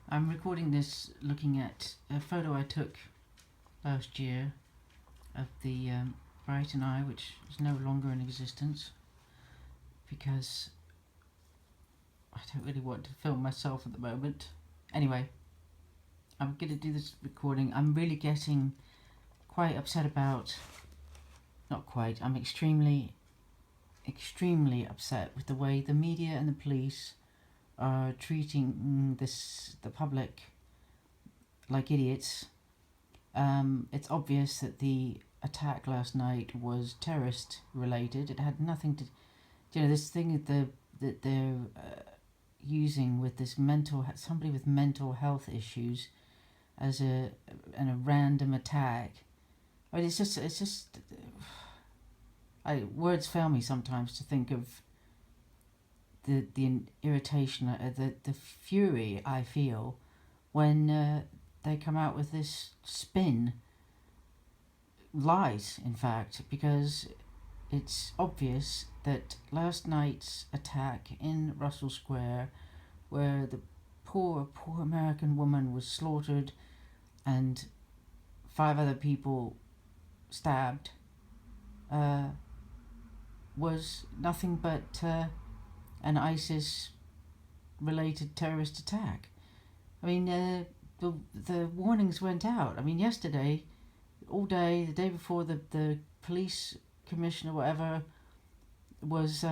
I'm recording this looking at a photo I took last year of the Brighton Eye, which is no longer in existence because I don't really want to film myself at the moment. Anyway, I'm going to do this recording. I'm really getting quite upset about, not quite, I'm extremely upset with the way the media and the police are treating the public like idiots. It's obvious that the attack last night was terrorist related. It had nothing to, this thing that they're using with this somebody with mental health issues as a random attack. I mean, it's just. Words fail me sometimes to think of the irritation, the fury I feel when they come out with this spin. Lies, in fact, because it's obvious that last night's attack in Russell Square, where the poor American woman was slaughtered and 5 other people stabbed, was nothing but an ISIS-related terrorist attack. I mean, the warnings went out. I mean, yesterday, all day, the day before, the police commissioner, whatever, was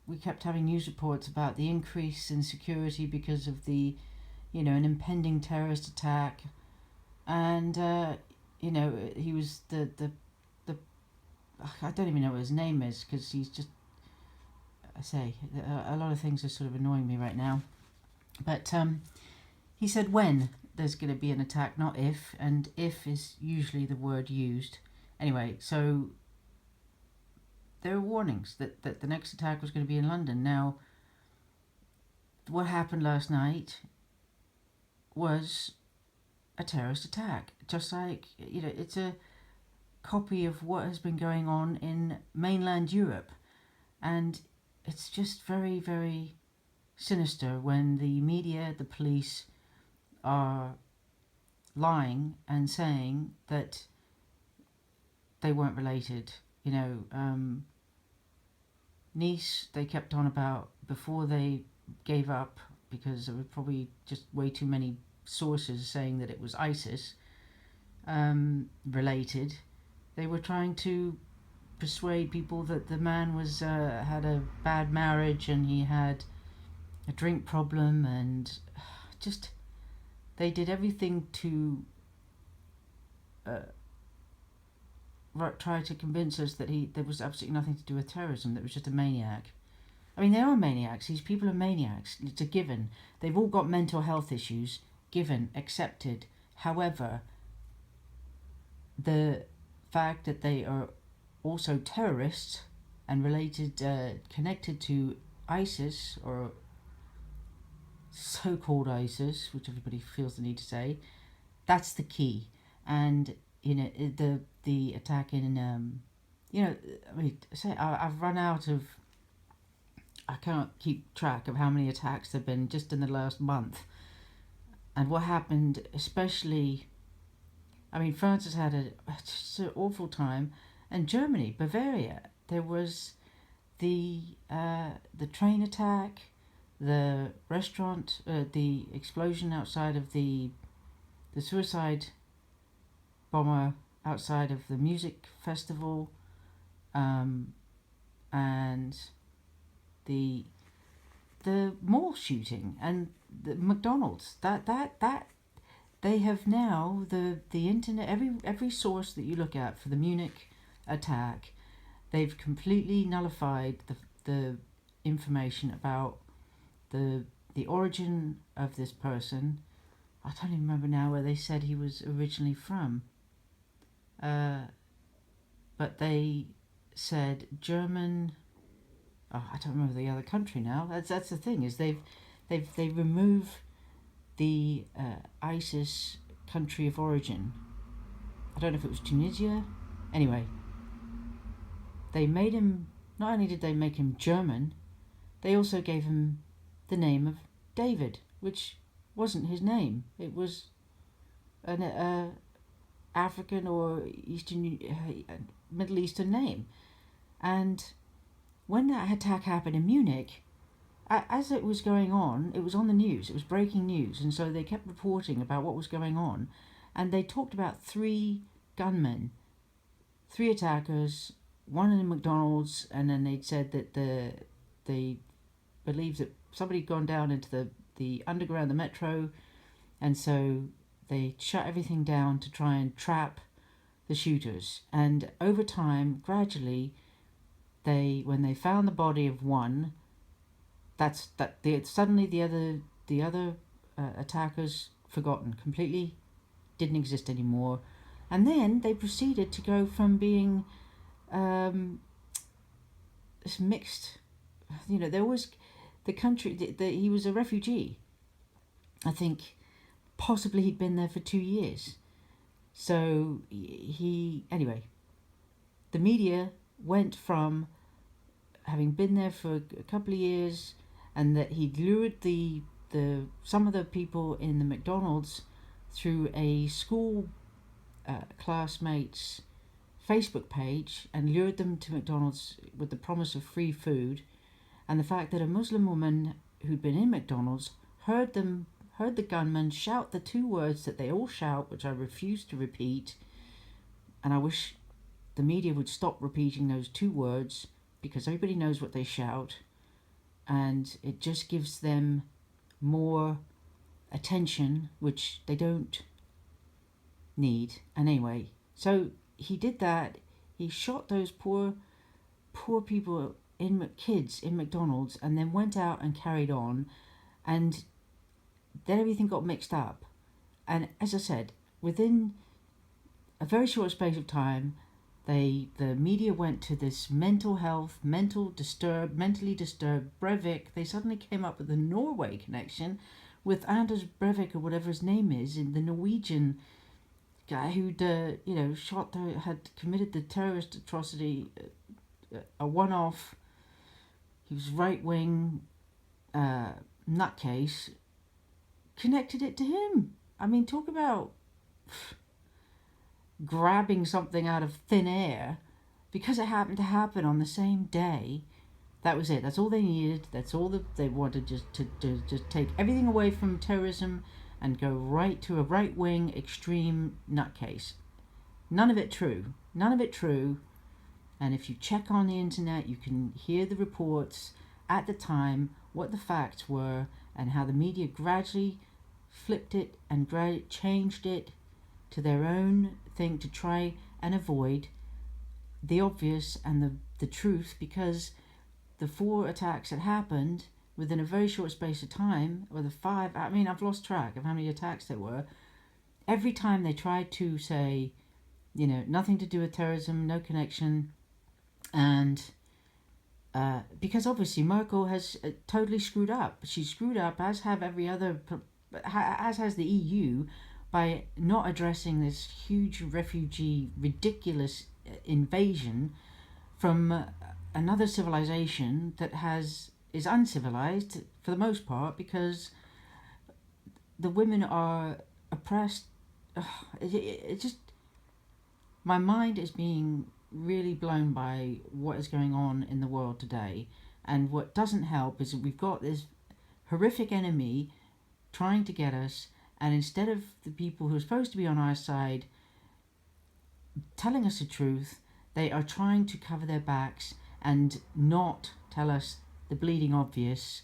we kept having news reports about the increase in security because of the, an impending terrorist attack, and he was the I don't even know what his name is, because he's just, I say, a lot of things are sort of annoying me right now. But he said when there's going to be an attack, not if, and if is usually the word used. Anyway, so there are warnings that the next attack was going to be in London. Now, what happened last night was a terrorist attack. Just like, it's a copy of what has been going on in mainland Europe. And it's just very, very sinister when the media, the police, are lying and saying that they weren't related. Nice, they kept on about before they gave up, because there were probably just way too many sources saying that it was ISIS related. They were trying to persuade people that the man was had a bad marriage and he had a drink problem, and just they did everything to try to convince us that there was absolutely nothing to do with terrorism, that it was just a maniac. I mean, they are maniacs. These people are maniacs. It's a given. They've all got mental health issues. Given, accepted. However, the fact that they are also terrorists and related, connected to ISIS, or so-called ISIS, which everybody feels the need to say, that's the key. And the attack in I've run out of, I can't keep track of how many attacks there have been just in the last month. And what happened, especially, I mean, France has had just an awful time, and Germany, Bavaria, there was the train attack, the restaurant, the explosion outside of the suicide bomber outside of the music festival, and the mall shooting, and the McDonald's. That they have now, the internet, every source that you look at for the Munich attack, they've completely nullified the information about the origin of this person. I don't even remember now where they said he was originally from. But they said German. Oh, I don't remember the other country now. That's the thing, is they remove the ISIS country of origin. I don't know if it was Tunisia. Anyway, they made him. Not only did they make him German, they also gave him the name of David, which wasn't his name. It was an African or Middle Eastern name. And when that attack happened in Munich, as it was going on, it was on the news. It was breaking news, and so they kept reporting about what was going on, and they talked about 3 gunmen, 3 attackers, one in a McDonald's, and then they'd said that they believed that somebody had gone down into the underground, the metro, and so they shut everything down to try and trap the shooters. And over time, gradually, when they found the body of one, suddenly the other attackers forgotten completely, didn't exist anymore, and then they proceeded to go from being this mixed, there was the country. He was a refugee. I think possibly he'd been there for 2 years. So anyway, the media went from having been there for a couple of years, and that he'd lured some of the people in the McDonald's through a school classmates' Facebook page and lured them to McDonald's with the promise of free food, and the fact that a Muslim woman who'd been in McDonald's heard the gunman shout the 2 words that they all shout, which I refuse to repeat, and I wish the media would stop repeating those 2 words, because everybody knows what they shout, and it just gives them more attention, which they don't need. And anyway, so he did that. He shot those poor people, kids in McDonald's, and then went out and carried on, and then everything got mixed up. And as I said, within a very short space of time, the media went to this mentally disturbed Breivik. They suddenly came up with the Norway connection with Anders Breivik, or whatever his name is, in the Norwegian guy who'd had committed the terrorist atrocity, a one-off. He was right-wing nutcase. Connected it to him. I mean, talk about grabbing something out of thin air because it happened to happen on the same day. That was it. That's all they needed. That's all that they wanted, just to just take everything away from terrorism and go right to a right-wing extreme nutcase. None of it true. None of it true. And if you check on the internet, you can hear the reports at the time, what the facts were, and how the media gradually flipped it and changed it to their own thing to try and avoid the obvious and the truth, because the 4 attacks that happened within a very short space of time, or the 5, I mean, I've lost track of how many attacks there were. Every time they tried to say, nothing to do with terrorism, no connection, and because obviously Merkel has totally screwed up. She screwed up, as has the EU, by not addressing this huge ridiculous invasion from another civilization that is uncivilized for the most part, because the women are oppressed. It just, my mind is being really blown by what is going on in the world today. And what doesn't help is that we've got this horrific enemy trying to get us, and instead of the people who are supposed to be on our side telling us the truth, they are trying to cover their backs and not tell us the bleeding obvious.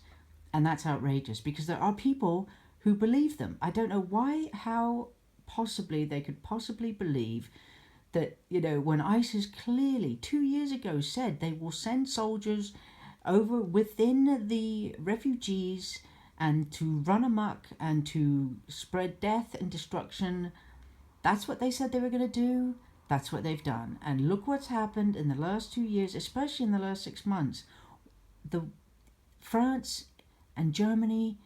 And that's outrageous, because there are people who believe them. I don't know how possibly they could possibly believe that, when ISIS clearly 2 years ago said they will send soldiers over within the refugees and to run amok and to spread death and destruction. That's what they said they were going to do. That's what they've done. And look what's happened in the last 2 years, especially in the last 6 months. France and Germany,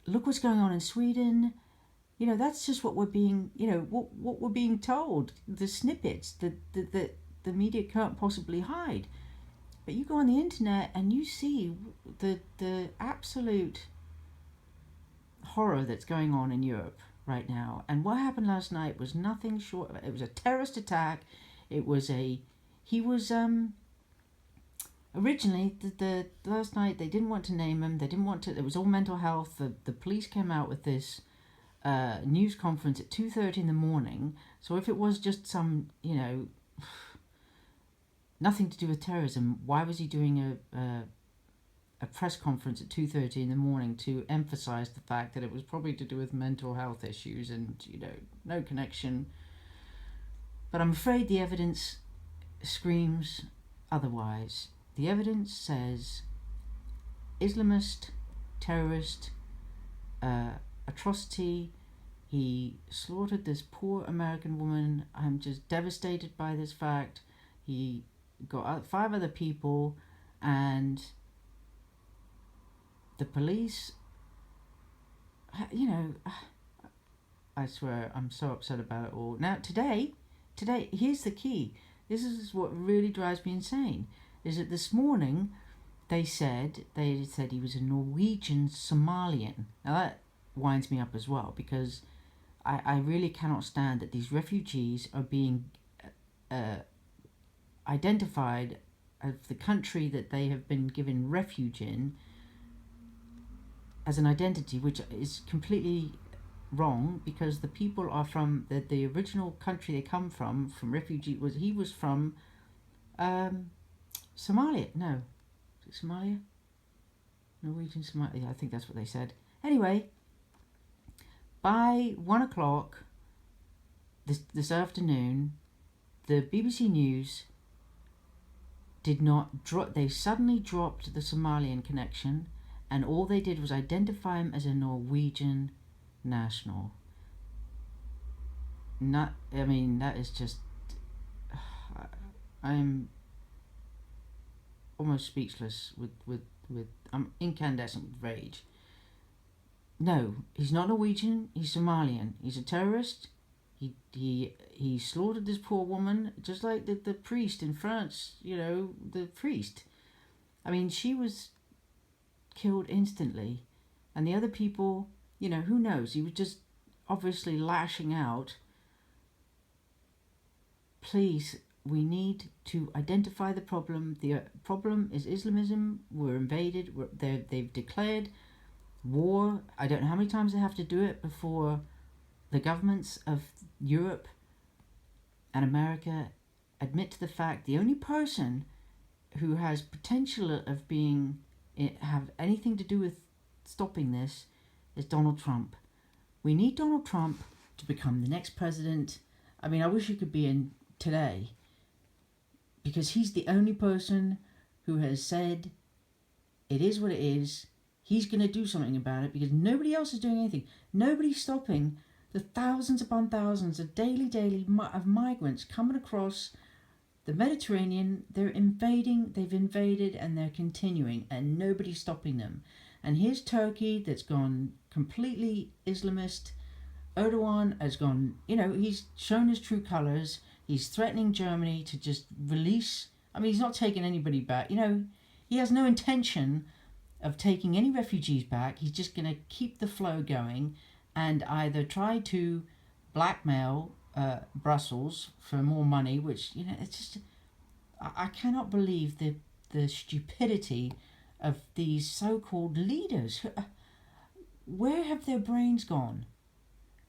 look what's going on in Sweden. That's just what we're being, what we're being told. The snippets that the media can't possibly hide. But you go on the internet and you see the absolute horror that's going on in Europe right now. And what happened last night was nothing short of, it was a terrorist attack. It was he was originally the last night they didn't want to name him. They didn't want to. It was all mental health. The police came out with this news conference at 2:30 in the morning. So if it was just some, nothing to do with terrorism, why was he doing a press conference at 2:30 in the morning to emphasize the fact that it was probably to do with mental health issues and no connection? But I'm afraid the evidence screams otherwise. The evidence says Islamist, terrorist, atrocity. He slaughtered this poor American woman. I'm just devastated by this fact. He got 5 other people, and the police, I swear I'm so upset about it all. Now today, here's the key. This is what really drives me insane. Is that this morning they said he was a Norwegian Somalian. Now that winds me up as well, because I really cannot stand that these refugees are being identified as the country that they have been given refuge in as an identity, which is completely wrong, because the people are from the original country they come from refugee was from Somalia. No, is it Somalia? Norwegian Somalia. I think that's what they said. Anyway, by 1 o'clock this afternoon, the BBC News did not drop. They suddenly dropped the Somalian connection, and all they did was identify him as a Norwegian national. That is just. I'm almost speechless with I'm incandescent with rage. No, he's not Norwegian. He's Somalian. He's a terrorist. He slaughtered this poor woman, just like the priest in France. The priest. She was killed instantly, and the other people, who knows? He was just obviously lashing out. Please, we need to identify the problem. The problem is Islamism. We're invaded. They've declared war. I don't know how many times they have to do it before the governments of Europe and America admit to the fact the only person who has potential of have anything to do with stopping this is Donald Trump. We need Donald Trump to become the next president. I wish he could be in today, because he's the only person who has said it is what it is. He's going to do something about it, because nobody else is doing anything. Nobody's stopping the thousands upon thousands of daily of migrants coming across the Mediterranean. They've invaded, and they're continuing, and nobody's stopping them. And here's Turkey, that's gone completely Islamist. Erdogan has gone, he's shown his true colours. He's threatening Germany to just release. He's not taking anybody back. He has no intention of taking any refugees back. He's just going to keep the flow going, and either try to blackmail Brussels for more money, which, it's just, I cannot believe the stupidity of these so-called leaders. Where have their brains gone?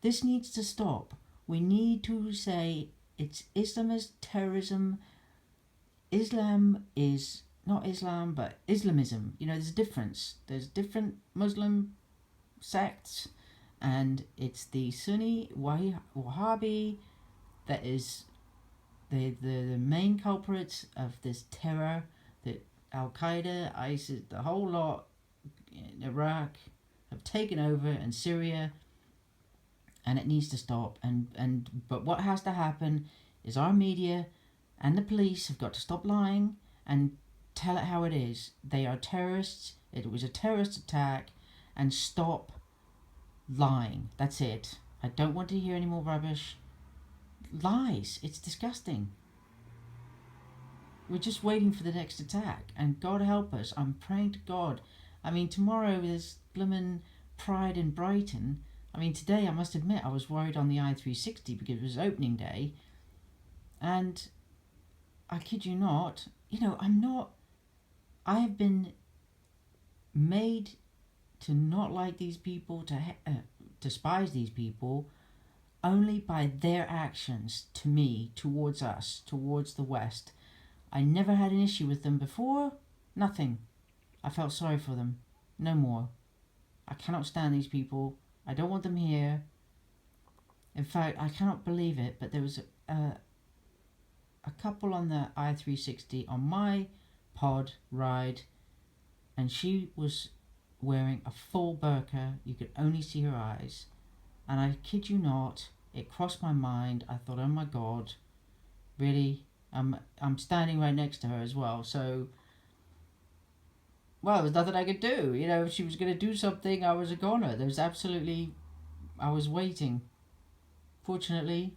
This needs to stop. We need to say it's Islamist terrorism. Islam is not Islam, but Islamism. There's a difference. There's different Muslim sects, and it's the Sunni Wahhabi that is the main culprits of this terror that Al-Qaeda, ISIS, the whole lot in Iraq have taken over, and Syria, and it needs to stop. But what has to happen is our media and the police have got to stop lying and tell it how it is. They are terrorists. It was a terrorist attack, and stop lying. That's it. I don't want to hear any more rubbish. Lies. It's disgusting. We're just waiting for the next attack, and God help us. I'm praying to God. Tomorrow there's blooming pride in Brighton. I mean, today I must admit I was worried on the I-360 because it was opening day, and I kid you not, I have been made to not like these people, to despise these people, only by their actions to me, towards us, towards the West. I never had an issue with them before, nothing. I felt sorry for them, no more. I cannot stand these people. I don't want them here. In fact, I cannot believe it, but there was a couple on the I-360 on my pod ride, and she was wearing a full burqa. You could only see her eyes. And I kid you not, it crossed my mind. I thought, oh my God, really? I'm standing right next to her as well. So, well, there was nothing I could do. If she was going to do something, I was a goner. I was waiting. Fortunately,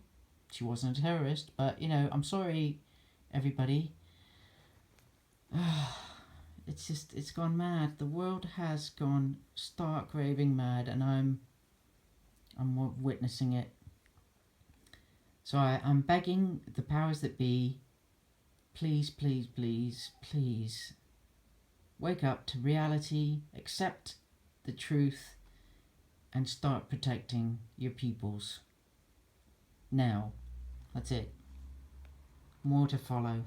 she wasn't a terrorist, but, I'm sorry, everybody. It's gone mad. The world has gone stark raving mad, and I'm witnessing it. So I'm begging the powers that be, please, please, please, please, wake up to reality, accept the truth, and start protecting your peoples. Now, that's it. More to follow.